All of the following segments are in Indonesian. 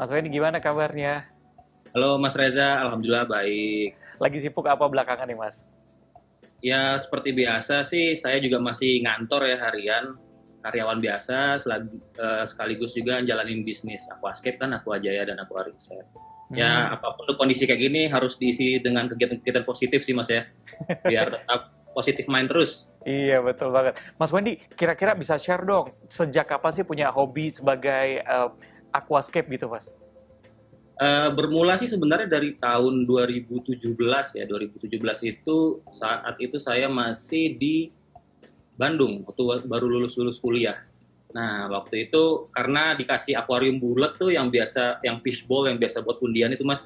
Mas Wendy gimana kabarnya? Halo Mas Reza, Alhamdulillah baik. Lagi sibuk apa belakangan nih Mas? Ya seperti biasa sih, saya juga masih ngantor ya harian, karyawan biasa, sekaligus juga jalanin bisnis Aquascape kan, Aquajaya dan Aqua Riset. Ya apapun kondisi kayak gini harus diisi dengan kegiatan-kegiatan positif sih Mas ya, biar tetap positif mind terus. Iya betul banget. Mas Wendy, kira-kira bisa share dong, sejak kapan sih punya hobi sebagai aquascape gitu Mas? Bermula sih sebenarnya dari tahun 2017 ya. 2017 itu saat itu saya masih di Bandung waktu baru lulus kuliah. Nah, waktu itu karena dikasih akuarium bulat tuh yang biasa, yang fishbowl yang biasa buat undian itu Mas.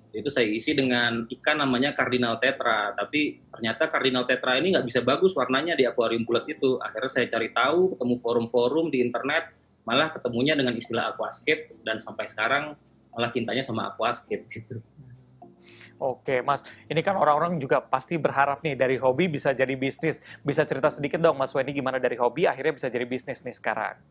Itu saya isi dengan ikan namanya Cardinal Tetra. Tapi ternyata Cardinal Tetra ini nggak bisa bagus warnanya di akuarium bulat itu. Akhirnya saya cari tahu, ketemu forum-forum di internet, malah ketemunya dengan istilah aquascape dan sampai sekarang malah cintanya sama aquascape gitu. Oke Mas, ini kan orang-orang juga pasti berharap nih dari hobi bisa jadi bisnis. Bisa cerita sedikit dong Mas Wendy gimana dari hobi akhirnya bisa jadi bisnis nih sekarang?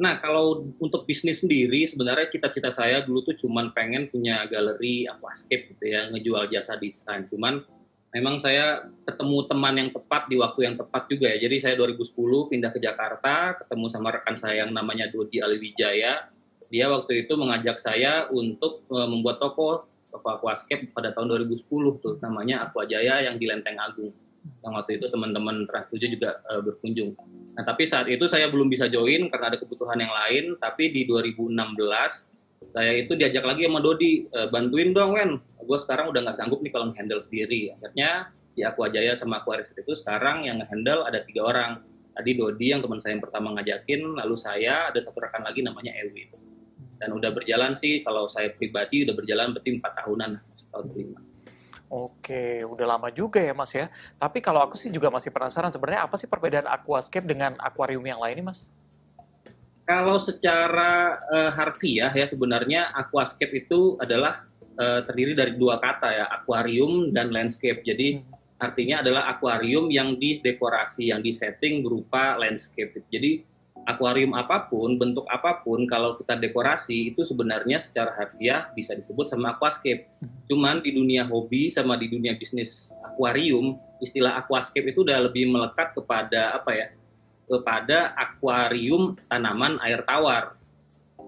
Nah, kalau untuk bisnis sendiri sebenarnya cita-cita saya dulu tuh cuman pengen punya galeri aquascape gitu ya, ngejual jasa desain. Cuman memang saya ketemu teman yang tepat di waktu yang tepat juga ya. Jadi saya 2010 pindah ke Jakarta, ketemu sama rekan saya yang namanya Dodi Alwijaya. Dia waktu itu mengajak saya untuk membuat toko aquascape pada tahun 2010 tuh, namanya Aquajaya yang di Lenteng Agung. Yang waktu itu teman-teman Trans 7 juga berkunjung. Nah, tapi saat itu saya belum bisa join karena ada kebutuhan yang lain, tapi di 2016 saya itu diajak lagi sama Dodi, bantuin dong Wen, gue sekarang udah nggak sanggup nih kalau nge-handle sendiri. Akhirnya di Aquajaya sama Aqua Riset itu sekarang yang nge-handle ada 3 orang. Tadi Dodi yang teman saya yang pertama ngajakin, lalu saya, ada satu rekan lagi namanya Ewin. Dan udah berjalan sih, kalau saya pribadi udah berjalan berarti 4 tahunan, tahun kelima. Oke, udah lama juga ya Mas ya. Tapi kalau aku sih juga masih penasaran sebenarnya apa sih perbedaan aquascape dengan akuarium yang lain nih Mas? Kalau secara harfiah ya sebenarnya aquascape itu adalah terdiri dari 2 kata ya, aquarium dan landscape. Jadi artinya adalah akuarium yang didekorasi, yang disetting berupa landscape. Jadi akuarium apapun, bentuk apapun, kalau kita dekorasi itu sebenarnya secara harfiah bisa disebut sama aquascape. Cuman di dunia hobi sama di dunia bisnis akuarium, istilah aquascape itu udah lebih melekat kepada apa ya? Kepada akuarium tanaman air tawar.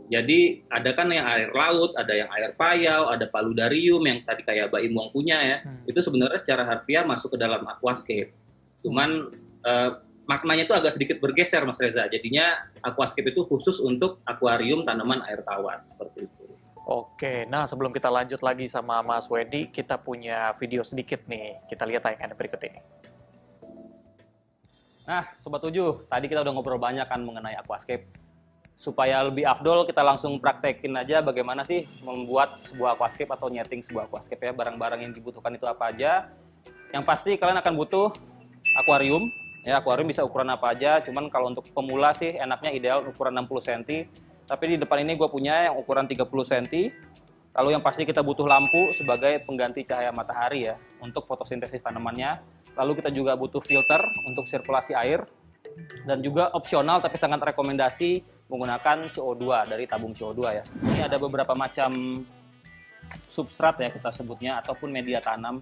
Jadi ada kan yang air laut, ada yang air payau, ada paludarium yang tadi kayak Mbak Imong punya ya. Itu sebenarnya secara harfiah masuk ke dalam aquascape. Cuman maknanya itu agak sedikit bergeser Mas Reza. Jadinya aquascape itu khusus untuk akuarium tanaman air tawar seperti itu. Oke, nah sebelum kita lanjut lagi sama Mas Wendy, kita punya video sedikit nih. Kita lihat tayangan berikut ini. Nah, Sobat 7, tadi kita udah ngobrol banyak kan mengenai aquascape. Supaya lebih afdol, kita langsung praktekin aja bagaimana sih membuat sebuah aquascape atau nyeting sebuah aquascape ya. Barang-barang yang dibutuhkan itu apa aja. Yang pasti kalian akan butuh akuarium. Ya, akuarium bisa ukuran apa aja, cuman kalau untuk pemula sih enaknya ideal ukuran 60 cm. Tapi di depan ini gue punya yang ukuran 30 cm. Lalu yang pasti kita butuh lampu sebagai pengganti cahaya matahari ya, untuk fotosintesis tanamannya. Lalu kita juga butuh filter untuk sirkulasi air. Dan juga opsional tapi sangat rekomendasi menggunakan CO2 dari tabung CO2 ya. Ini ada beberapa macam substrat ya kita sebutnya, ataupun media tanam.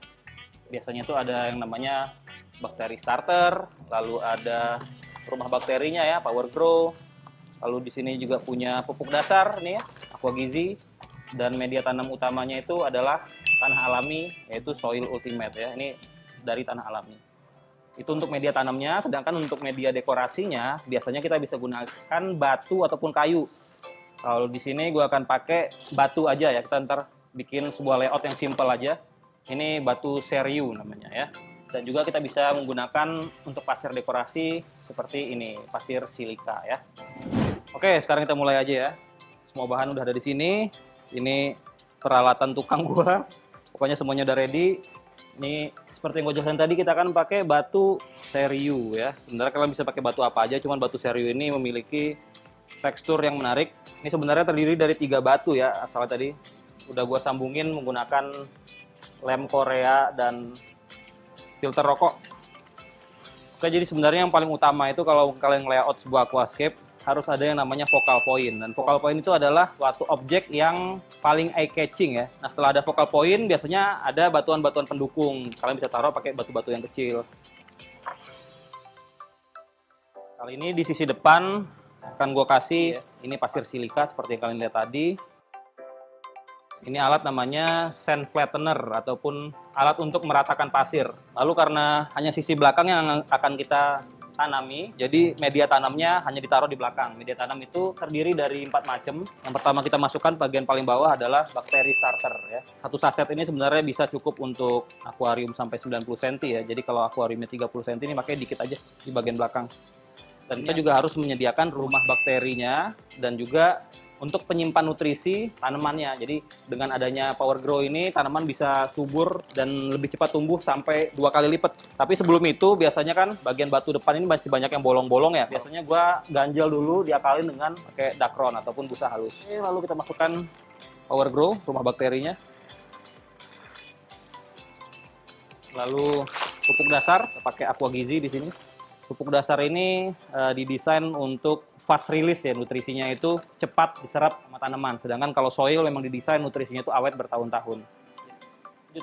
Biasanya itu ada yang namanya bakteri starter, lalu ada rumah bakterinya ya, Power Grow. Lalu di sini juga punya pupuk dasar nih ya, Aqua Gizi. Dan media tanam utamanya itu adalah tanah alami, yaitu Soil Ultimate ya. Ini dari tanah alami. Itu untuk media tanamnya, sedangkan untuk media dekorasinya biasanya kita bisa gunakan batu ataupun kayu. Kalau di sini gue akan pakai batu aja ya, kita ntar bikin sebuah layout yang simple aja. Ini batu seriu namanya ya. Dan juga kita bisa menggunakan untuk pasir dekorasi seperti ini, pasir silika ya. Oke, sekarang kita mulai aja ya. Semua bahan udah ada di sini. Ini peralatan tukang gua. Pokoknya semuanya udah ready. Ini seperti yang gue jelaskan tadi, kita akan pakai batu seriu ya. Sebenarnya kalian bisa pakai batu apa aja, cuman batu seriu ini memiliki tekstur yang menarik. Ini sebenarnya terdiri dari 3 batu ya, asalnya tadi. Udah gue sambungin menggunakan lem Korea dan filter rokok. Oke, jadi sebenarnya yang paling utama itu kalau kalian layout sebuah aquascape, harus ada yang namanya focal point. Dan focal point itu adalah suatu objek yang paling eye catching ya. Nah, setelah ada focal point, biasanya ada batuan-batuan pendukung. Kalian bisa taruh pakai batu-batu yang kecil. Kali ini di sisi depan akan gue kasih ini pasir silika seperti yang kalian lihat tadi. Ini alat namanya sand flattener ataupun alat untuk meratakan pasir. Lalu karena hanya sisi belakang yang akan kita tanami, jadi media tanamnya hanya ditaruh di belakang. Media tanam itu terdiri dari 4 macam. Yang pertama kita masukkan bagian paling bawah adalah bakteri starter ya. Satu saset ini sebenarnya bisa cukup untuk akuarium sampai 90 cm ya. Jadi kalau akuariumnya 30 cm ini makanya dikit aja di bagian belakang. Dan kita juga harus menyediakan rumah bakterinya dan juga untuk penyimpan nutrisi tanamannya. Jadi dengan adanya Power Grow ini tanaman bisa subur dan lebih cepat tumbuh sampai 2 kali lipat. Tapi sebelum itu biasanya kan bagian batu depan ini masih banyak yang bolong-bolong ya. Biasanya gua ganjel dulu, diakalin dengan pakai dakron ataupun busa halus. Lalu kita masukkan Power Grow, rumah bakterinya. Lalu pupuk dasar, pakai Aqua Gizi di sini. Pupuk dasar ini didesain untuk fast release ya, nutrisinya itu cepat diserap sama tanaman. Sedangkan kalau soil memang didesain nutrisinya itu awet bertahun-tahun.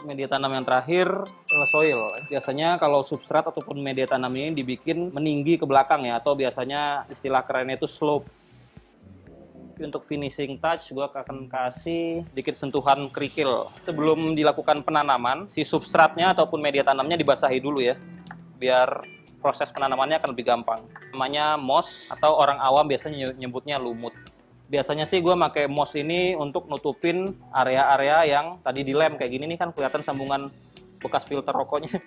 Media tanam yang terakhir adalah soil. Biasanya kalau substrat ataupun media tanam ini dibikin meninggi ke belakang ya, atau biasanya istilah kerennya itu slope. Untuk finishing touch, gue akan kasih sedikit sentuhan kerikil. Sebelum dilakukan penanaman, si substratnya ataupun media tanamnya dibasahi dulu ya, biar proses penanamannya akan lebih gampang. Namanya moss atau orang awam biasanya nyebutnya lumut. Biasanya sih gue pakai moss ini untuk nutupin area-area yang tadi dilem kayak gini nih, kan kelihatan sambungan bekas filter rokoknya.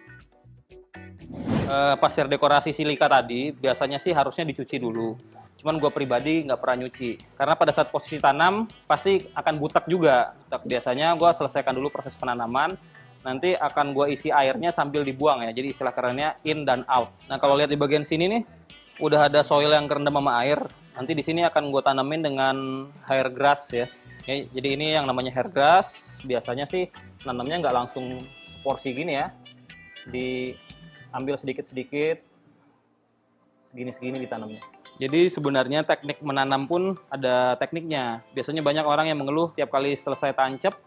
Pasir dekorasi silika tadi biasanya sih harusnya dicuci dulu. Cuman gue pribadi nggak pernah nyuci. Karena pada saat posisi tanam pasti akan butek juga. Biasanya gue selesaikan dulu proses penanaman. Nanti akan gue isi airnya sambil dibuang ya. Jadi istilah kerennya in dan out. Nah, kalau lihat di bagian sini nih, udah ada soil yang kerendam sama air. Nanti di sini akan gue tanamin dengan hair grass ya. Jadi ini yang namanya hair grass. Biasanya sih nanamnya nggak langsung porsi gini ya. Diambil sedikit-sedikit, segini-segini ditanamnya. Jadi sebenarnya teknik menanam pun ada tekniknya. Biasanya banyak orang yang mengeluh tiap kali selesai tancap,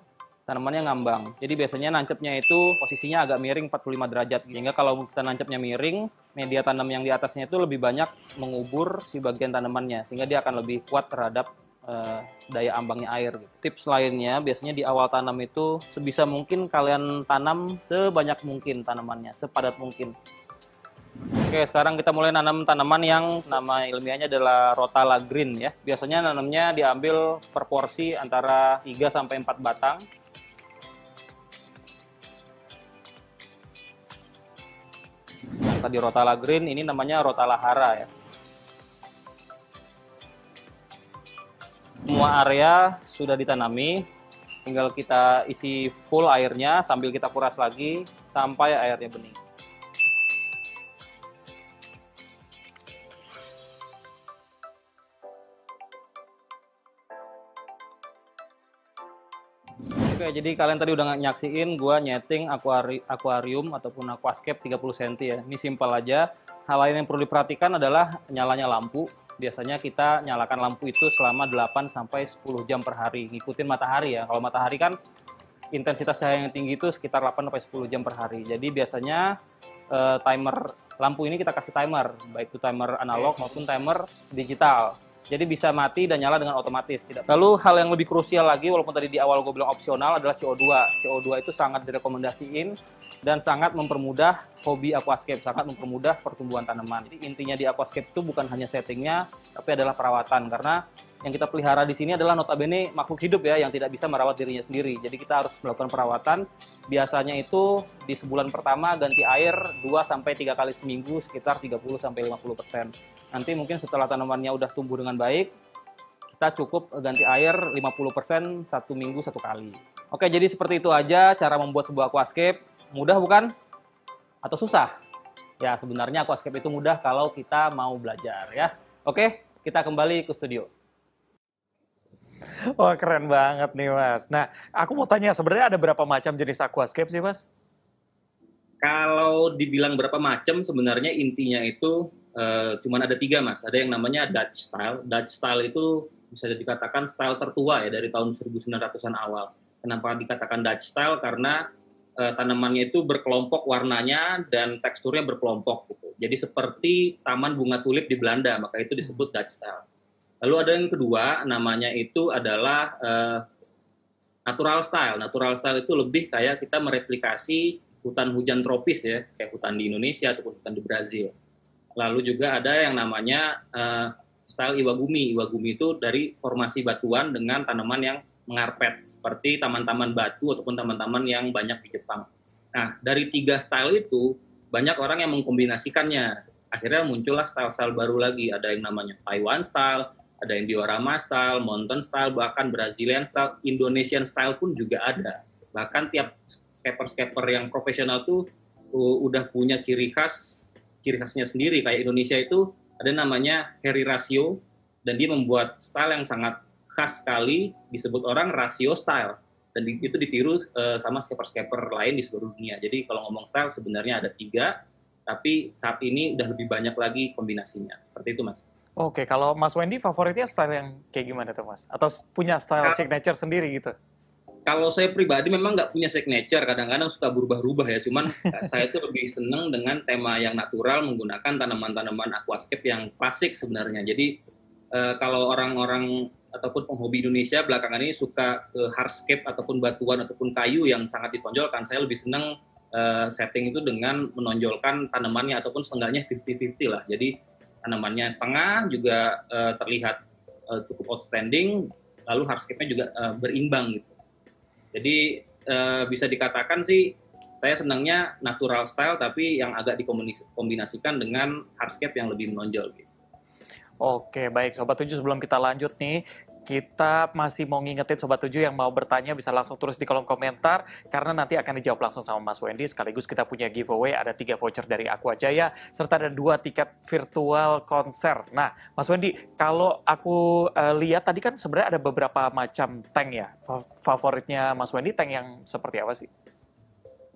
tanamannya ngambang. Jadi biasanya nancepnya itu posisinya agak miring 45 derajat. Sehingga kalau kita nancepnya miring, media tanam yang di atasnya itu lebih banyak mengubur si bagian tanamannya. Sehingga dia akan lebih kuat terhadap daya ambangnya air. Tips lainnya, biasanya di awal tanam itu sebisa mungkin kalian tanam sebanyak mungkin tanamannya, sepadat mungkin. Oke, sekarang kita mulai nanam tanaman yang nama ilmiahnya adalah Rotala Green ya. Biasanya nanamnya diambil per porsi antara 3-4 batang. Yang tadi Rotala Green, ini namanya Rotala Hara ya. Semua area sudah ditanami, tinggal kita isi full airnya sambil kita kuras lagi sampai airnya bening. Oke, jadi kalian tadi udah nyaksiin gua nyeting akuarium ataupun aquascape 30 cm ya. Ini simpel aja. Hal lain yang perlu diperhatikan adalah nyalanya lampu. Biasanya kita nyalakan lampu itu selama 8-10 jam per hari. Ngikutin matahari ya. Kalau matahari kan intensitas cahaya yang tinggi itu sekitar 8-10 jam per hari. Jadi biasanya timer lampu ini kita kasih timer, baik itu timer analog maupun timer digital. Jadi bisa mati dan nyala dengan otomatis. Lalu hal yang lebih krusial lagi, walaupun tadi di awal gue bilang opsional, adalah CO2. CO2 itu sangat direkomendasiin dan sangat mempermudah hobi aquascape, sangat mempermudah pertumbuhan tanaman. Jadi intinya di aquascape itu bukan hanya settingnya, tapi adalah perawatan. Karena yang kita pelihara di sini adalah notabene makhluk hidup ya, yang tidak bisa merawat dirinya sendiri. Jadi kita harus melakukan perawatan. Biasanya itu di sebulan pertama ganti air 2-3 kali seminggu, sekitar 30-50%. Nanti mungkin setelah tanamannya udah tumbuh dengan baik, kita cukup ganti air 50% 1 minggu 1 kali. Oke, jadi seperti itu aja cara membuat sebuah aquascape. Mudah bukan? Atau susah? Ya, sebenarnya aquascape itu mudah kalau kita mau belajar ya. Oke, kita kembali ke studio. Wah, keren banget nih, Mas. Nah, aku mau tanya, sebenarnya ada berapa macam jenis aquascape sih, Mas? Kalau dibilang berapa macam, sebenarnya intinya itu cuman ada 3, Mas. Ada yang namanya Dutch style. Dutch style itu bisa dikatakan style tertua ya, dari tahun 1900-an awal. Kenapa dikatakan Dutch style? Karena tanamannya itu berkelompok warnanya dan teksturnya berkelompok gitu. Jadi seperti taman bunga tulip di Belanda, maka itu disebut Dutch style. Lalu ada yang kedua, namanya itu adalah natural style. Natural style itu lebih kayak kita mereplikasi hutan hujan tropis ya, kayak hutan di Indonesia ataupun hutan di Brazil. Lalu juga ada yang namanya style Iwagumi. Iwagumi itu dari formasi batuan dengan tanaman yang mengarpet, seperti taman-taman batu ataupun taman-taman yang banyak di Jepang. Nah, dari 3 style itu, banyak orang yang mengkombinasikannya. Akhirnya muncullah style-style baru lagi. Ada yang namanya Taiwan style, ada yang diorama style, mountain style, bahkan Brazilian style, Indonesian style pun juga ada. Bahkan tiap scaper-scaper yang profesional tuh udah punya ciri khasnya sendiri. Kayak Indonesia itu ada namanya Heri Rasio, dan dia membuat style yang sangat khas sekali, disebut orang rasio style. Dan itu ditiru sama scaper-scaper lain di seluruh dunia. Jadi kalau ngomong style sebenarnya ada 3, tapi saat ini udah lebih banyak lagi kombinasinya. Seperti itu, Mas. Oke, kalau Mas Wendy favoritnya style yang kayak gimana tuh, Mas? Atau punya style signature sendiri gitu? Kalau saya pribadi memang nggak punya signature, kadang-kadang suka berubah-ubah ya. Cuman saya tuh lebih seneng dengan tema yang natural, menggunakan tanaman-tanaman aquascape yang klasik sebenarnya. Jadi kalau orang-orang ataupun penghobi Indonesia belakangan ini suka ke hardscape ataupun batuan ataupun kayu yang sangat ditonjolkan, saya lebih seneng setting itu dengan menonjolkan tanamannya ataupun setengahnya 50-50 lah. Jadi tanamannya setengah juga terlihat cukup outstanding, lalu hardscape-nya juga berimbang gitu. Jadi bisa dikatakan sih saya senangnya natural style tapi yang agak dikombinasikan dengan hardscape yang lebih menonjol gitu. Oke, baik Sobat 7, sebelum kita lanjut nih, kita masih mau ngingetin Sobat 7 yang mau bertanya bisa langsung tulis di kolom komentar, karena nanti akan dijawab langsung sama Mas Wendy. Sekaligus kita punya giveaway, ada 3 voucher dari Aquajaya, serta ada 2 tiket virtual konser. Nah, Mas Wendy, kalau aku lihat tadi kan sebenarnya ada beberapa macam tank ya. Favoritnya Mas Wendy tank yang seperti apa sih?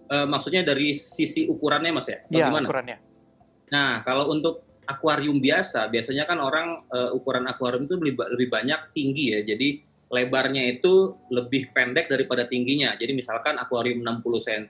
Maksudnya dari sisi ukurannya, Mas ya? Iya, ukurannya. Nah, kalau untuk akuarium biasanya kan orang ukuran akuarium itu lebih banyak tinggi ya. Jadi lebarnya itu lebih pendek daripada tingginya. Jadi misalkan akuarium 60 cm,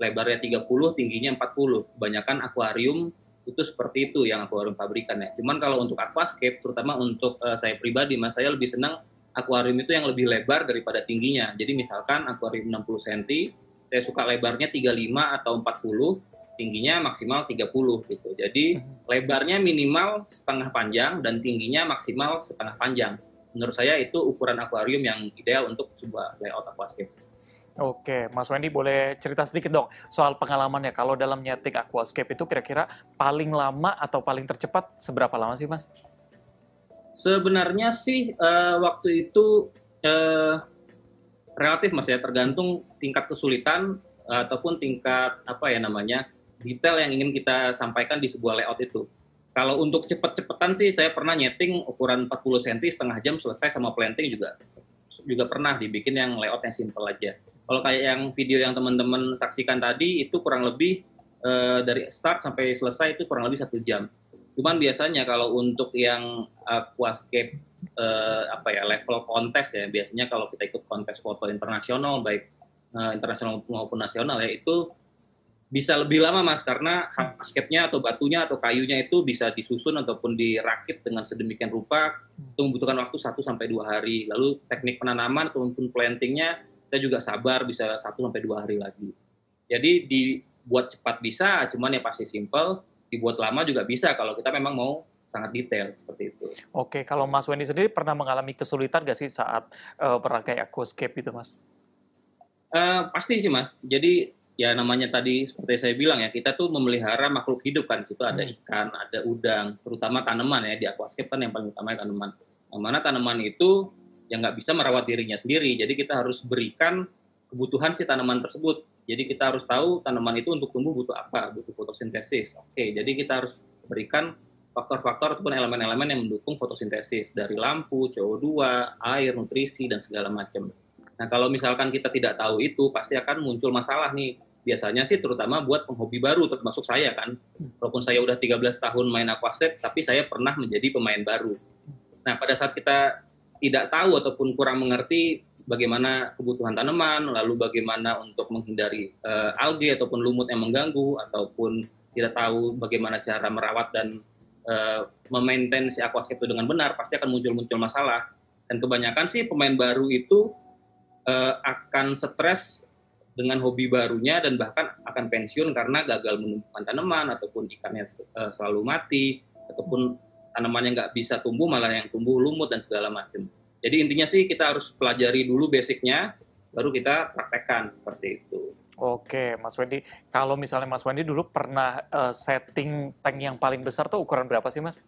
lebarnya 30, tingginya 40. Kebanyakan akuarium itu seperti itu yang akuarium pabrikan ya. Cuman kalau untuk aquascape, terutama untuk saya pribadi, Mas, saya lebih senang akuarium itu yang lebih lebar daripada tingginya. Jadi misalkan akuarium 60 cm, saya suka lebarnya 35 atau 40, tingginya maksimal 30 gitu. Jadi lebarnya minimal setengah panjang dan tingginya maksimal setengah panjang. Menurut saya itu ukuran akuarium yang ideal untuk sebuah layout aquascape. Oke, Mas Wendy boleh cerita sedikit dong soal pengalamannya. Kalau dalam nyeting aquascape itu kira-kira paling lama atau paling tercepat seberapa lama sih, Mas? Sebenarnya sih waktu itu relatif, Mas ya, tergantung tingkat kesulitan ataupun tingkat detail yang ingin kita sampaikan di sebuah layout itu. Kalau untuk cepet-cepetan sih saya pernah nyeting ukuran 40 cm setengah jam selesai, sama planting juga pernah dibikin yang layout yang simple aja. Kalau kayak yang video yang teman-teman saksikan tadi itu kurang lebih dari start sampai selesai itu kurang lebih 1 jam. Cuman biasanya kalau untuk yang aquascape level kontes ya, biasanya kalau kita ikut kontes foto internasional baik internasional maupun nasional ya, itu Bisa lebih lama Mas, karena hardscape-nya atau batunya atau kayunya itu bisa disusun ataupun dirakit dengan sedemikian rupa, itu membutuhkan waktu 1 sampai 2 hari. Lalu teknik penanaman ataupun planting-nya kita juga sabar, bisa 1 sampai 2 hari lagi. Jadi dibuat cepat bisa, cuman ya pasti simple, dibuat lama juga bisa kalau kita memang mau sangat detail seperti itu. Oke, kalau Mas Wendy sendiri pernah mengalami kesulitan nggak sih saat merangkai aquascape itu, Mas? Pasti sih Mas, jadi ya namanya tadi seperti saya bilang ya, kita tuh memelihara makhluk hidup kan, di situ ada ikan, ada udang, terutama tanaman ya, di aquascape kan yang paling utama tanaman. Yang mana tanaman itu yang nggak bisa merawat dirinya sendiri, jadi kita harus berikan kebutuhan si tanaman tersebut. Jadi kita harus tahu tanaman itu untuk tumbuh butuh apa, butuh fotosintesis. Oke, jadi kita harus berikan faktor-faktor ataupun elemen-elemen yang mendukung fotosintesis dari lampu, CO2, air, nutrisi, dan segala macam. Nah, kalau misalkan kita tidak tahu itu, pasti akan muncul masalah nih. Biasanya sih terutama buat penghobi baru, termasuk saya kan. Walaupun saya udah 13 tahun main aquascape, tapi saya pernah menjadi pemain baru. Nah, pada saat kita tidak tahu ataupun kurang mengerti bagaimana kebutuhan tanaman, lalu bagaimana untuk menghindari algae ataupun lumut yang mengganggu, ataupun tidak tahu bagaimana cara merawat dan memaintain si aquascape itu dengan benar, pasti akan muncul masalah. Dan kebanyakan sih pemain baru itu akan stres dengan hobi barunya dan bahkan akan pensiun karena gagal menumbuhkan tanaman ataupun ikannya selalu mati ataupun tanamannya nggak bisa tumbuh malah yang tumbuh lumut dan segala macam. Jadi intinya sih kita harus pelajari dulu basicnya baru kita praktekkan seperti itu. Oke, Mas Wendy, kalau misalnya Mas Wendy dulu pernah setting tank yang paling besar tuh ukuran berapa sih, Mas?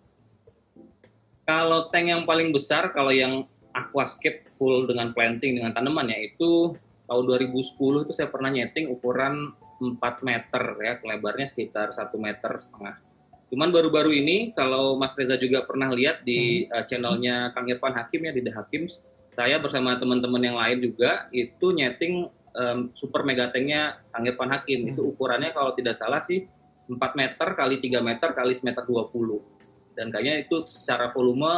Kalau tank yang paling besar, kalau yang aquascape full dengan planting dengan tanaman ya itu tahun 2010 itu saya pernah nyeting ukuran 4 meter ya, lebarnya sekitar 1,5 meter. Cuman baru-baru ini kalau Mas Reza juga pernah lihat di channelnya Kang Irfan Hakim ya di The Hakims, saya bersama teman-teman yang lain juga itu nyeting super mega tanknya Kang Irfan Hakim. Itu ukurannya kalau tidak salah sih 4 meter kali 3 meter kali 1,20 meter. Dan kayaknya itu secara volume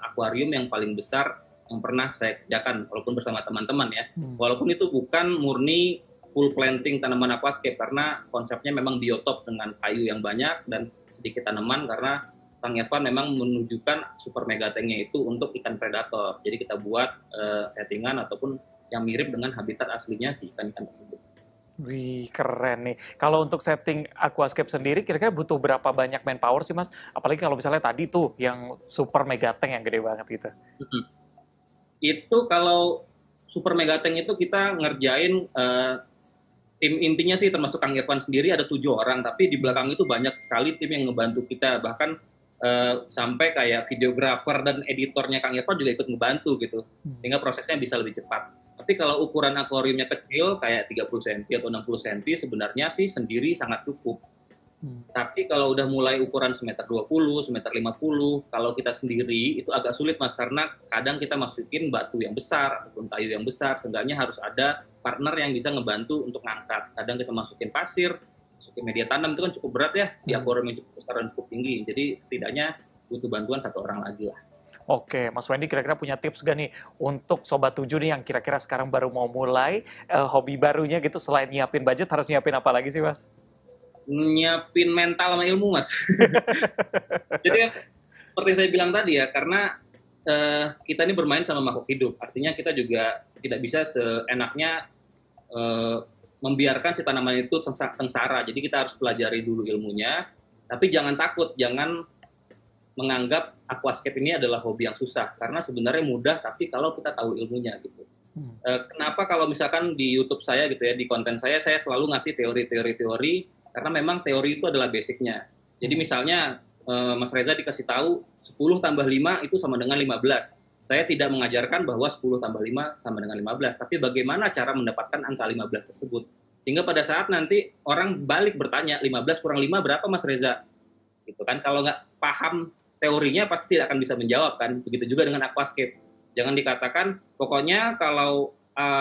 akuarium yang paling besar yang pernah saya kerjakan, walaupun bersama teman-teman ya. Walaupun itu bukan murni full planting tanaman aquascape, karena konsepnya memang biotop dengan kayu yang banyak dan sedikit tanaman, karena Kang Irfan memang menunjukkan super mega tanknya itu untuk ikan predator. Jadi kita buat settingan ataupun yang mirip dengan habitat aslinya si ikan-ikan tersebut. Wih, keren nih. Kalau untuk setting aquascape sendiri, kira-kira butuh berapa banyak manpower sih, Mas? Apalagi kalau misalnya tadi tuh, yang super mega tank yang gede banget gitu. Itu kalau super mega tank itu kita ngerjain tim intinya sih termasuk Kang Irfan sendiri ada 7 orang, tapi di belakang itu banyak sekali tim yang ngebantu kita. Bahkan sampai kayak videografer dan editornya Kang Irfan juga ikut ngebantu gitu, sehingga prosesnya bisa lebih cepat. Tapi kalau ukuran akuariumnya kecil kayak 30 cm atau 60 cm sebenarnya sih sendiri sangat cukup. Tapi kalau udah mulai ukuran 1,20 m, 1,50 m, kalau kita sendiri itu agak sulit Mas, karena kadang kita masukin batu yang besar ataupun kayu yang besar, seenggaknya harus ada partner yang bisa ngebantu untuk ngangkat. Kadang kita masukin pasir, masukin media tanam, itu kan cukup berat ya, di akuarium yang cukup besar dan cukup tinggi. Jadi setidaknya butuh bantuan 1 orang lagi lah. Oke, Mas Wendy kira-kira punya tips gak nih untuk Sobat 7 nih yang kira-kira sekarang baru mau mulai hobi barunya gitu, selain nyiapin budget harus nyiapin apa lagi sih, Mas? Nyiapin mental sama ilmu, Mas. Jadi seperti saya bilang tadi ya, karena kita ini bermain sama makhluk hidup, artinya kita juga tidak bisa seenaknya membiarkan si tanaman itu sengsara. Jadi kita harus pelajari dulu ilmunya, tapi jangan takut, jangan menganggap aquascape ini adalah hobi yang susah, karena sebenarnya mudah, tapi kalau kita tahu ilmunya gitu. Kenapa kalau misalkan di YouTube saya gitu ya, di konten saya selalu ngasih teori, karena memang teori itu adalah basicnya. Jadi misalnya Mas Reza dikasih tahu 10 tambah 5 itu sama dengan 15. Saya tidak mengajarkan bahwa 10 tambah 5 sama dengan 15, tapi bagaimana cara mendapatkan angka 15 tersebut. Sehingga pada saat nanti orang balik bertanya, 15 kurang 5 berapa Mas Reza? Gitu kan, kalau nggak paham teorinya pasti tidak akan bisa menjawab kan. Begitu juga dengan aquascape. Jangan dikatakan, pokoknya kalau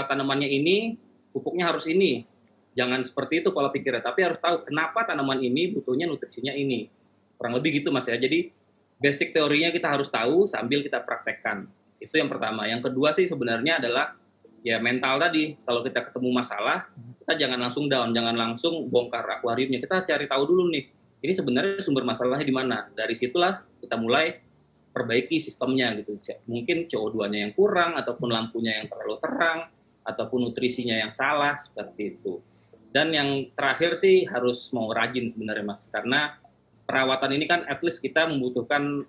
tanamannya ini, pupuknya harus ini. Jangan seperti itu pola pikirnya, tapi harus tahu kenapa tanaman ini butuhnya nutrisinya ini. Kurang lebih gitu Mas ya. Jadi basic teorinya kita harus tahu sambil kita praktekkan. Itu yang pertama. Yang kedua sih sebenarnya adalah ya mental tadi. Kalau kita ketemu masalah, kita jangan langsung down, jangan langsung bongkar akuariumnya. Kita cari tahu dulu nih, ini sebenarnya sumber masalahnya di mana. Dari situlah kita mulai perbaiki sistemnya gitu. Mungkin CO2-nya yang kurang, ataupun lampunya yang terlalu terang, ataupun nutrisinya yang salah, seperti itu. Dan yang terakhir sih harus mau rajin sebenarnya Mas, karena perawatan ini kan at least kita membutuhkan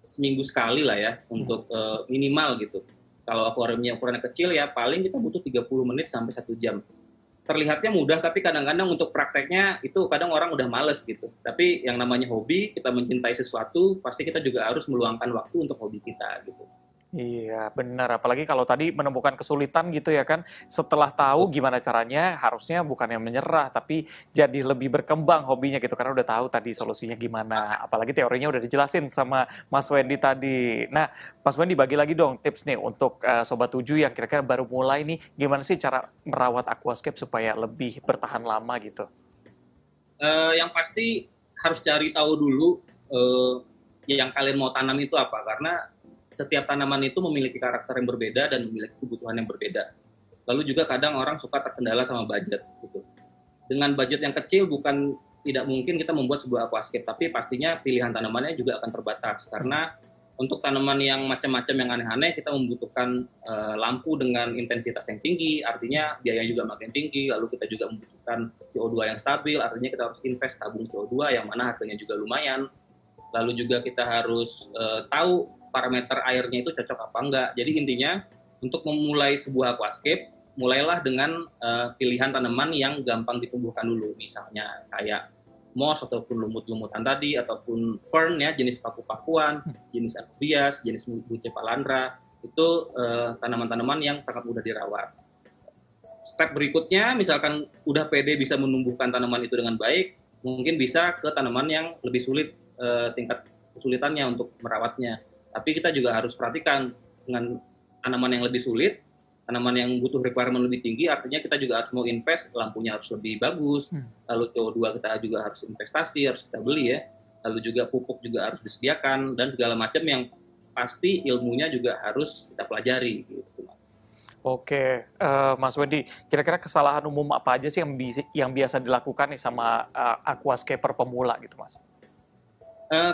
seminggu sekali lah ya, untuk minimal gitu. Kalau akuariumnya ukurannya kecil ya paling kita butuh 30 menit sampai 1 jam. Terlihatnya mudah, tapi kadang-kadang untuk prakteknya itu kadang orang udah males gitu. Tapi yang namanya hobi, kita mencintai sesuatu, pasti kita juga harus meluangkan waktu untuk hobi kita gitu. Iya, benar. Apalagi kalau tadi menemukan kesulitan gitu ya kan, setelah tahu gimana caranya, harusnya bukan yang menyerah, tapi jadi lebih berkembang hobinya gitu, karena udah tahu tadi solusinya gimana. Apalagi teorinya udah dijelasin sama Mas Wendy tadi. Nah, Mas Wendy bagi lagi dong tips nih untuk Sobat 7 yang kira-kira baru mulai nih, gimana sih cara merawat aquascape supaya lebih bertahan lama gitu? Yang pasti harus cari tahu dulu yang kalian mau tanam itu apa, karena setiap tanaman itu memiliki karakter yang berbeda dan memiliki kebutuhan yang berbeda. Lalu juga kadang orang suka terkendala sama budget gitu. Dengan budget yang kecil bukan tidak mungkin kita membuat sebuah aquascape, tapi pastinya pilihan tanamannya juga akan terbatas karena untuk tanaman yang macam-macam yang aneh-aneh kita membutuhkan lampu dengan intensitas yang tinggi, artinya biayanya juga makin tinggi. Lalu kita juga membutuhkan CO2 yang stabil, artinya kita harus invest tabung CO2 yang mana harganya juga lumayan. Lalu juga kita harus tahu parameter airnya itu cocok apa enggak. Jadi intinya untuk memulai sebuah aquascape, mulailah dengan pilihan tanaman yang gampang ditumbuhkan dulu. Misalnya kayak moss ataupun lumut-lumutan tadi, ataupun fern ya, jenis paku-pakuan, jenis anubias, jenis bucepalandra. Itu tanaman-tanaman yang sangat mudah dirawat. Step berikutnya, misalkan udah pede bisa menumbuhkan tanaman itu dengan baik, mungkin bisa ke tanaman yang lebih sulit tingkat kesulitannya untuk merawatnya. Tapi kita juga harus perhatikan dengan tanaman yang lebih sulit, tanaman yang butuh requirement lebih tinggi, artinya kita juga harus mau invest, lampunya harus lebih bagus, lalu CO2 kita juga harus investasi, harus kita beli ya, lalu juga pupuk juga harus disediakan, dan segala macam yang pasti ilmunya juga harus kita pelajari gitu Mas. Oke, Mas Wendy, kira-kira kesalahan umum apa aja sih yang biasa dilakukan nih sama aquascaper pemula gitu Mas?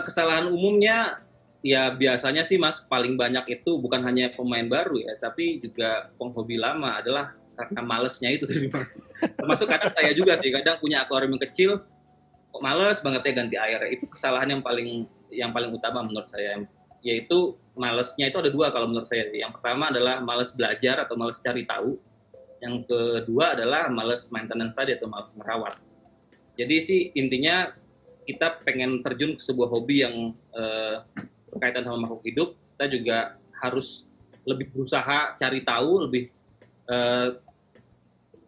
Kesalahan umumnya ya biasanya sih Mas, paling banyak itu bukan hanya pemain baru ya, tapi juga penghobi lama adalah karena malesnya itu tadi Mas. Termasuk kadang saya juga sih, kadang punya akuarium yang kecil, kok males banget ya ganti air. Itu kesalahan yang paling utama menurut saya, yaitu malesnya itu ada dua kalau menurut saya. Yang pertama adalah males belajar atau males cari tahu. Yang kedua adalah males maintenance tadi atau males merawat. Jadi sih intinya kita pengen terjun ke sebuah hobi yang berkaitan sama makhluk hidup, kita juga harus lebih berusaha cari tahu, lebih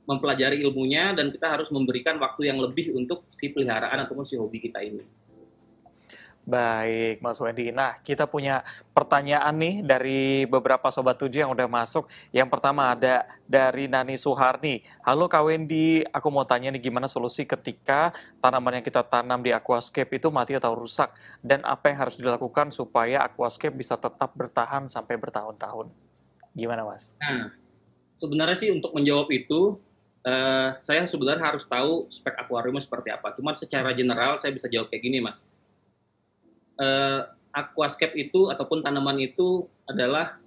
mempelajari ilmunya, dan kita harus memberikan waktu yang lebih untuk si peliharaan ataupun si hobi kita ini. Baik, Mas Wendy. Nah, kita punya pertanyaan nih dari beberapa Sobat 7 yang udah masuk. Yang pertama ada dari Nani Suharni. Halo Kak Wendy, aku mau tanya nih gimana solusi ketika tanaman yang kita tanam di aquascape itu mati atau rusak? Dan apa yang harus dilakukan supaya aquascape bisa tetap bertahan sampai bertahun-tahun? Gimana Mas? Nah, sebenarnya sih untuk menjawab itu, saya sebenarnya harus tahu spek akuarium seperti apa. Cuma secara general saya bisa jawab kayak gini Mas. Aquascape itu ataupun tanaman itu adalah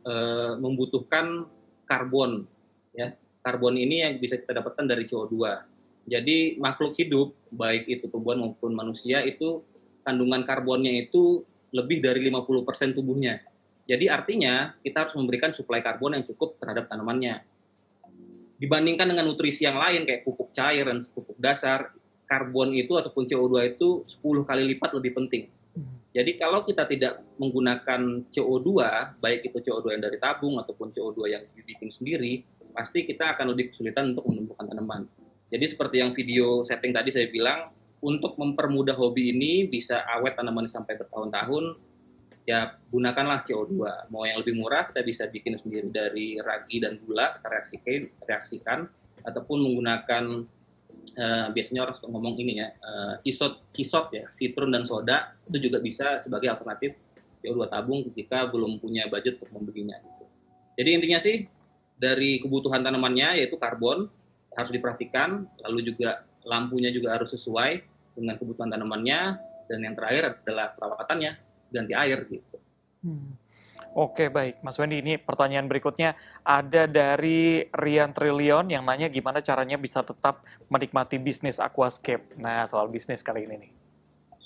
membutuhkan karbon ya. Karbon ini yang bisa kita dapatkan dari CO2. Jadi makhluk hidup baik itu tumbuhan maupun manusia itu kandungan karbonnya itu lebih dari 50% tubuhnya. Jadi artinya kita harus memberikan suplai karbon yang cukup terhadap tanamannya. Dibandingkan dengan nutrisi yang lain kayak pupuk cair dan pupuk dasar, karbon itu ataupun CO2 itu 10 kali lipat lebih penting. Jadi kalau kita tidak menggunakan CO2, baik itu CO2 yang dari tabung ataupun CO2 yang dibikin sendiri, pasti kita akan lebih kesulitan untuk menumbuhkan tanaman. Jadi seperti yang video setting tadi saya bilang, untuk mempermudah hobi ini bisa awet tanaman sampai bertahun-tahun, ya gunakanlah CO2. Mau yang lebih murah kita bisa bikin sendiri dari ragi dan gula, kita reaksikan ataupun menggunakan biasanya orang suka ngomong ini ya, kisot ya, sitron dan soda itu juga bisa sebagai alternatif CO2 tabung ketika belum punya budget untuk membelinya gitu. Jadi intinya sih dari kebutuhan tanamannya yaitu karbon, harus diperhatikan, lalu juga lampunya juga harus sesuai dengan kebutuhan tanamannya, dan yang terakhir adalah perawatannya, ganti air gitu. Oke, baik. Mas Wendy, ini pertanyaan berikutnya ada dari Rian Trilion yang nanya gimana caranya bisa tetap menikmati bisnis aquascape. Nah, soal bisnis kali ini nih.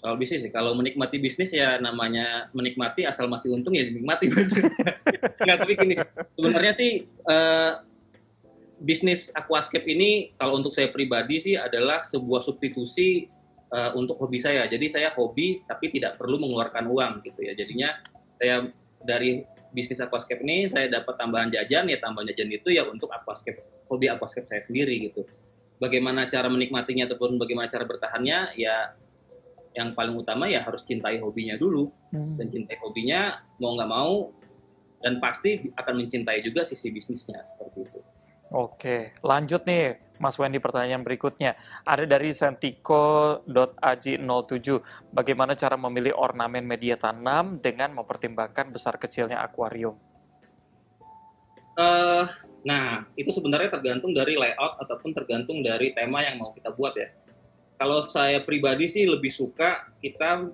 Soal bisnis sih, kalau menikmati bisnis ya namanya menikmati, asal masih untung ya dinikmati. Nggak, tapi gini, sebenarnya sih bisnis aquascape ini kalau untuk saya pribadi sih adalah sebuah substitusi untuk hobi saya. Jadi saya hobi tapi tidak perlu mengeluarkan uang gitu ya. Jadinya saya dari bisnis aquascape ini saya dapat tambahan jajan, ya tambahan jajan itu ya untuk aquascape, hobi aquascape saya sendiri gitu. Bagaimana cara menikmatinya ataupun bagaimana cara bertahannya, ya yang paling utama ya harus cintai hobinya dulu. Dan cintai hobinya mau nggak mau, dan pasti akan mencintai juga sisi bisnisnya, seperti itu. Oke, lanjut nih Mas Wendy, pertanyaan berikutnya. Ada dari sentiko.aj07. Bagaimana cara memilih ornamen media tanam dengan mempertimbangkan besar kecilnya akuarium? Nah, itu sebenarnya tergantung dari layout ataupun tergantung dari tema yang mau kita buat ya. Kalau saya pribadi sih lebih suka kita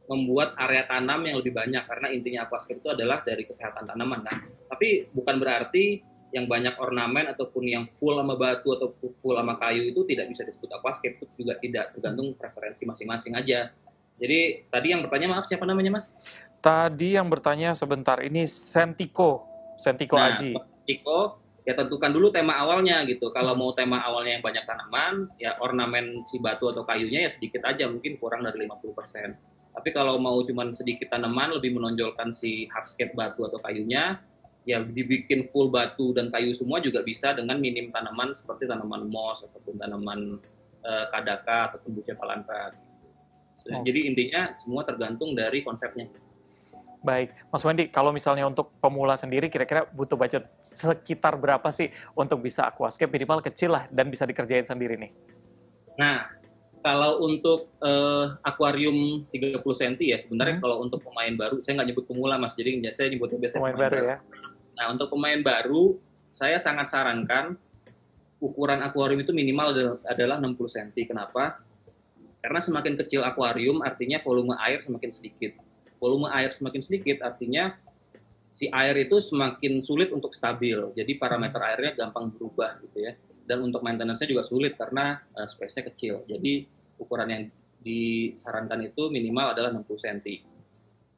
membuat area tanam yang lebih banyak, karena intinya aquascape itu adalah dari kesehatan tanaman kan. Tapi bukan berarti yang banyak ornamen ataupun yang full sama batu atau full sama kayu itu tidak bisa disebut aquascape. Itu juga tidak, tergantung preferensi masing-masing aja. Jadi tadi yang bertanya, maaf siapa namanya Mas? Tadi yang bertanya sebentar ini Sentiko Aji. Sentiko, ya tentukan dulu tema awalnya gitu. Kalau mau tema awalnya yang banyak tanaman, ya ornamen si batu atau kayunya ya sedikit aja, mungkin kurang dari 50%. Tapi kalau mau cuman sedikit tanaman, lebih menonjolkan si hardscape batu atau kayunya, ya dibikin full batu dan kayu semua juga bisa dengan minim tanaman seperti tanaman moss ataupun tanaman kadaka ataupun buceh palanta. Jadi intinya semua tergantung dari konsepnya. Baik, Mas Wendy, kalau misalnya untuk pemula sendiri kira-kira butuh budget sekitar berapa sih untuk bisa aquascape, minimal kecil lah dan bisa dikerjain sendiri nih? Nah, kalau untuk akuarium 30 cm ya sebenarnya kalau untuk pemain baru, saya nggak nyebut pemula Mas, jadi saya nyebutnya biasanya pemain baru ya. Nah, untuk pemain baru, saya sangat sarankan ukuran akuarium itu minimal adalah 60 cm. Kenapa? Karena semakin kecil akuarium artinya volume air semakin sedikit. Volume air semakin sedikit artinya si air itu semakin sulit untuk stabil. Jadi parameter airnya gampang berubah gitu ya. Dan untuk maintenance-nya juga sulit karena space-nya kecil. Jadi ukuran yang disarankan itu minimal adalah 60 cm.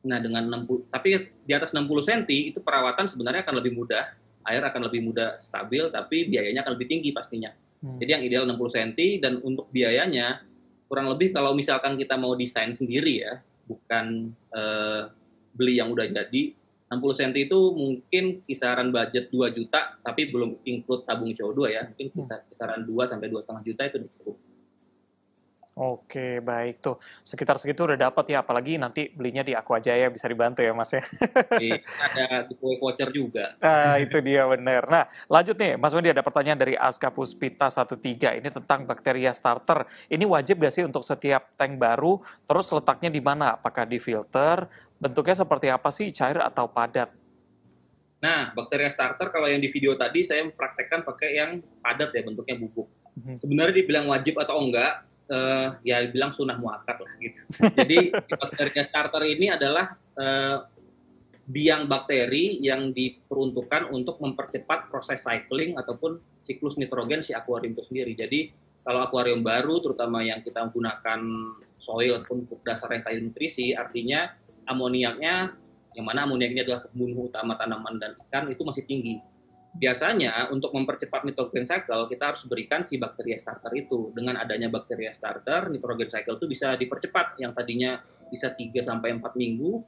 Nah, dengan 60, tapi di atas 60 cm itu perawatan sebenarnya akan lebih mudah, air akan lebih mudah stabil, tapi biayanya akan lebih tinggi pastinya. Jadi yang ideal 60 cm, dan untuk biayanya kurang lebih kalau misalkan kita mau desain sendiri ya, bukan beli yang udah jadi, 60 cm itu mungkin kisaran budget 2 juta, tapi belum include tabung CO2 ya, mungkin kisaran 2 sampai 2,5 juta itu cukup. Oke, baik tuh. Sekitar segitu udah dapat ya, apalagi nanti belinya di Aquajaya bisa dibantu ya Mas ya. Ada giveaway voucher juga. Nah, itu dia benar. Nah, lanjut nih, Mas Wendy, ada pertanyaan dari Aska Puspita 13. Ini tentang bakteria starter. Ini wajib gak sih untuk setiap tank baru? Terus letaknya di mana? Apakah di filter? Bentuknya seperti apa sih? Cair atau padat? Nah, bakteria starter kalau yang di video tadi saya mempraktekkan pakai yang padat ya, bentuknya bubuk. Sebenarnya dibilang wajib atau enggak, ya bilang sunnah muakkad lah gitu. Jadi bakteria starter ini adalah biang bakteri yang diperuntukkan untuk mempercepat proses cycling ataupun siklus nitrogen si akuarium itu sendiri. Jadi kalau akuarium baru, terutama yang kita menggunakan soil ataupun pupuk dasar yang kaya nutrisi, artinya amoniaknya, yang mana amoniaknya adalah pembunuh utama tanaman dan ikan, itu masih tinggi. Biasanya untuk mempercepat nitrogen cycle kita harus berikan si bakteria starter itu. Dengan adanya bakteria starter, nitrogen cycle itu bisa dipercepat. Yang tadinya bisa 3-4 minggu,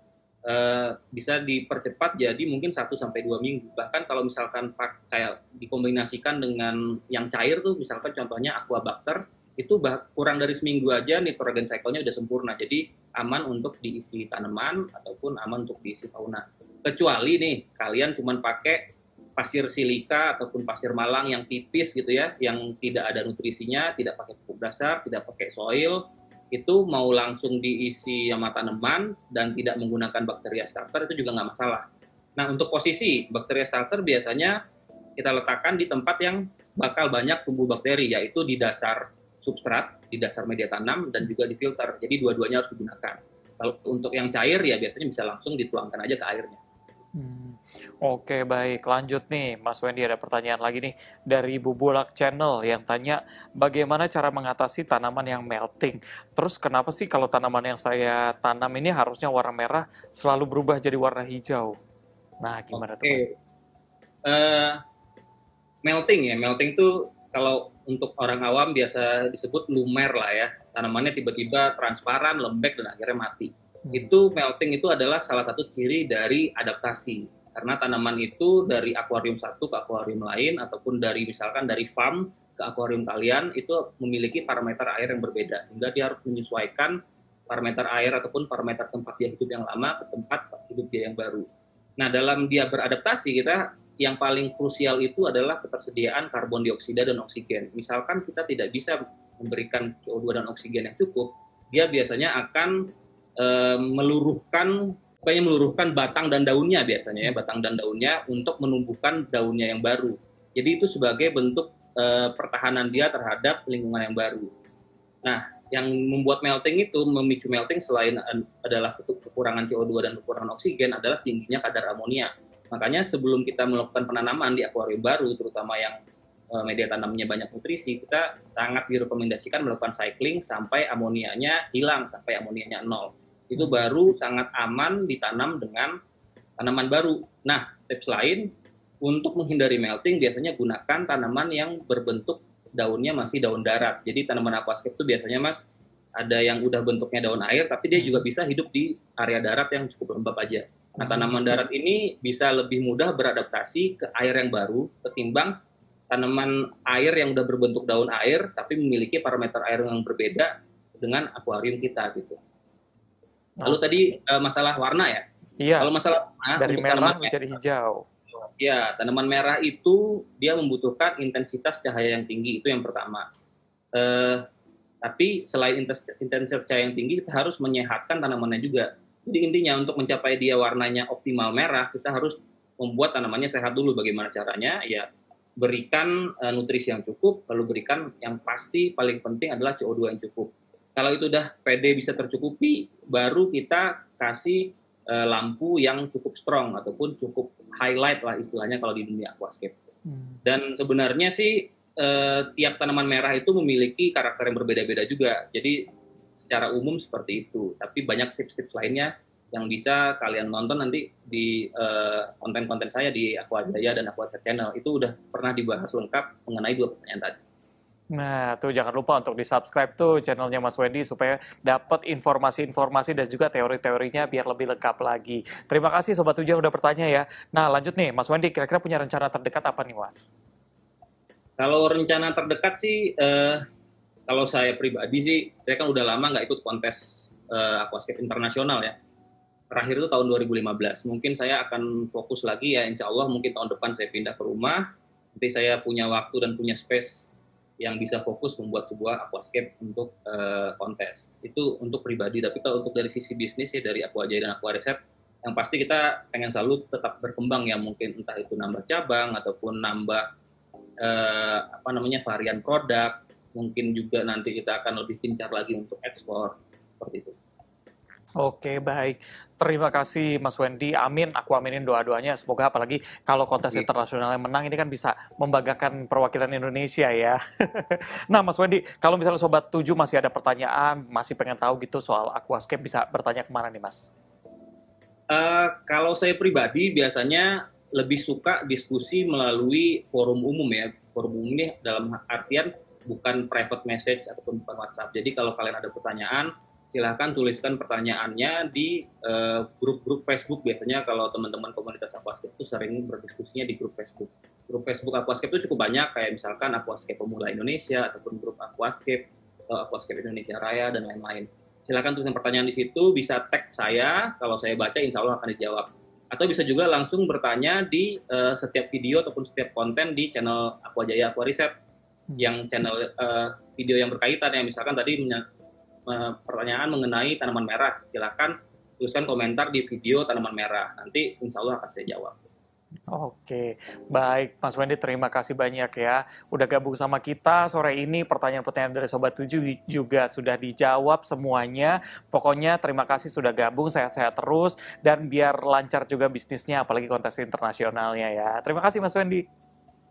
bisa dipercepat jadi mungkin 1-2 minggu. Bahkan kalau misalkan kayak dikombinasikan dengan yang cair tuh, misalkan contohnya Aquabacter, itu kurang dari seminggu aja nitrogen cycle-nya udah sempurna. Jadi aman untuk diisi tanaman ataupun aman untuk diisi fauna. Kecuali nih kalian cuma pakai pasir silika ataupun pasir malang yang tipis gitu ya, yang tidak ada nutrisinya, tidak pakai pupuk dasar, tidak pakai soil, itu mau langsung diisi sama tanaman dan tidak menggunakan bakteria starter itu juga nggak masalah. Nah, untuk posisi bakteria starter biasanya kita letakkan di tempat yang bakal banyak tumbuh bakteri, yaitu di dasar substrat, di dasar media tanam, dan juga di filter. Jadi dua-duanya harus digunakan. Kalau untuk yang cair ya biasanya bisa langsung dituangkan aja ke airnya. Oke, baik. Lanjut nih, Mas Wendy, ada pertanyaan lagi nih dari Bubulak Channel yang tanya, bagaimana cara mengatasi tanaman yang melting? Terus kenapa sih kalau tanaman yang saya tanam ini harusnya warna merah selalu berubah jadi warna hijau? Nah, gimana tuh, Mas? Melting ya, melting tuh kalau untuk orang awam biasa disebut lumer lah ya. Tanamannya tiba-tiba transparan, lembek, dan akhirnya mati. Itu melting itu adalah salah satu ciri dari adaptasi. Karena tanaman itu dari akuarium satu ke akuarium lain, ataupun dari misalkan dari farm ke akuarium kalian, itu memiliki parameter air yang berbeda. Sehingga dia harus menyesuaikan parameter air ataupun parameter tempat dia hidup yang lama ke tempat hidup dia yang baru. Nah, dalam dia beradaptasi, kita yang paling krusial itu adalah ketersediaan karbon dioksida dan oksigen. Misalkan kita tidak bisa memberikan CO2 dan oksigen yang cukup, dia biasanya akan meluruhkan batang dan daunnya biasanya ya, batang dan daunnya untuk menumbuhkan daunnya yang baru. Jadi itu sebagai bentuk pertahanan dia terhadap lingkungan yang baru. Nah, yang membuat melting itu, memicu melting selain adalah kekurangan CO2 dan kekurangan oksigen adalah tingginya kadar amonia. Makanya sebelum kita melakukan penanaman di akuarium baru, terutama yang media tanamnya banyak nutrisi, kita sangat direkomendasikan melakukan cycling sampai amonianya hilang, sampai amonianya 0. Itu baru sangat aman ditanam dengan tanaman baru. Nah, tips lain untuk menghindari melting biasanya gunakan tanaman yang berbentuk daunnya masih daun darat. Jadi tanaman aquascape itu biasanya Mas ada yang udah bentuknya daun air, tapi dia juga bisa hidup di area darat yang cukup lembab aja. Nah, tanaman darat ini bisa lebih mudah beradaptasi ke air yang baru ketimbang tanaman air yang udah berbentuk daun air tapi memiliki parameter air yang berbeda dengan akuarium kita gitu. Lalu tadi masalah warna ya. Iya. Kalau masalah warna, dari merah menjadi hijau. Ya, tanaman merah itu dia membutuhkan intensitas cahaya yang tinggi, itu yang pertama. Tapi selain intensitas cahaya yang tinggi, kita harus menyehatkan tanamannya juga. Jadi intinya untuk mencapai dia warnanya optimal merah, kita harus membuat tanamannya sehat dulu. Bagaimana caranya? Ya, berikan nutrisi yang cukup, lalu berikan yang pasti paling penting adalah CO2 yang cukup. Kalau itu udah PD bisa tercukupi, baru kita kasih lampu yang cukup strong ataupun cukup highlight lah istilahnya kalau di dunia aquascape. Dan sebenarnya sih tiap tanaman merah itu memiliki karakter yang berbeda-beda juga. Jadi secara umum seperti itu. Tapi banyak tips-tips lainnya yang bisa kalian nonton nanti di konten-konten saya di Aquajaya dan Aquaset Channel. Itu udah pernah dibahas lengkap mengenai 2 pertanyaan tadi. Nah, tuh jangan lupa untuk di-subscribe tuh channelnya Mas Wendy supaya dapat informasi-informasi dan juga teori-teorinya biar lebih lengkap lagi. Terima kasih Sobat Tujuh yang udah bertanya ya. Nah, lanjut nih, Mas Wendy, kira-kira punya rencana terdekat apa nih, Mas? Kalau rencana terdekat sih, kalau saya pribadi sih, saya kan udah lama nggak ikut kontes aquascape internasional ya. Terakhir itu tahun 2015. Mungkin saya akan fokus lagi ya, insya Allah mungkin tahun depan saya pindah ke rumah. Nanti saya punya waktu dan punya space yang bisa fokus membuat sebuah aquascape untuk kontes. Itu untuk pribadi, tapi kalau untuk dari sisi bisnis ya dari Aquajaya dan Aquareset, yang pasti kita pengen selalu tetap berkembang ya, mungkin entah itu nambah cabang ataupun nambah varian produk, mungkin juga nanti kita akan lebih gencar lagi untuk ekspor, seperti itu. Oke, baik. Terima kasih Mas Wendy. Amin, aku aminin doa-doanya. Semoga apalagi kalau kontes internasional yang menang ini kan bisa membanggakan perwakilan Indonesia ya. Nah Mas Wendy, kalau misalnya Sobat 7 masih ada pertanyaan, masih pengen tahu gitu soal aquascape, bisa bertanya kemana nih Mas? Kalau saya pribadi biasanya lebih suka diskusi melalui forum umum ya. Forum umum ini dalam artian bukan private message ataupun bukan WhatsApp. Jadi kalau kalian ada pertanyaan, silahkan tuliskan pertanyaannya di grup-grup Facebook. Biasanya kalau teman-teman komunitas Aquascape itu sering berdiskusinya di grup Facebook. Grup Facebook Aquascape itu cukup banyak, kayak misalkan Aquascape Pemula Indonesia, ataupun grup Aquascape, Aquascape Indonesia Raya, dan lain-lain. Silahkan tuliskan pertanyaan di situ, bisa tag saya, kalau saya baca insya Allah akan dijawab. Atau bisa juga langsung bertanya di setiap video ataupun setiap konten di channel Aquajaya Aquareset, yang channel video yang berkaitan, ya misalkan tadi pertanyaan mengenai tanaman merah, silakan tuliskan komentar di video tanaman merah. Nanti insya Allah akan saya jawab. Oke, baik Mas Wendy, terima kasih banyak ya. Udah gabung sama kita sore ini, pertanyaan-pertanyaan dari Sobat 7 juga sudah dijawab semuanya. Pokoknya terima kasih sudah gabung, sehat-sehat terus, dan biar lancar juga bisnisnya, apalagi kontes internasionalnya ya. Terima kasih Mas Wendy.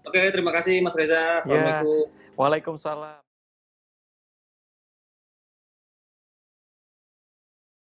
Oke, terima kasih Mas Reza. Ya, Assalamualaikum. Waalaikumsalam.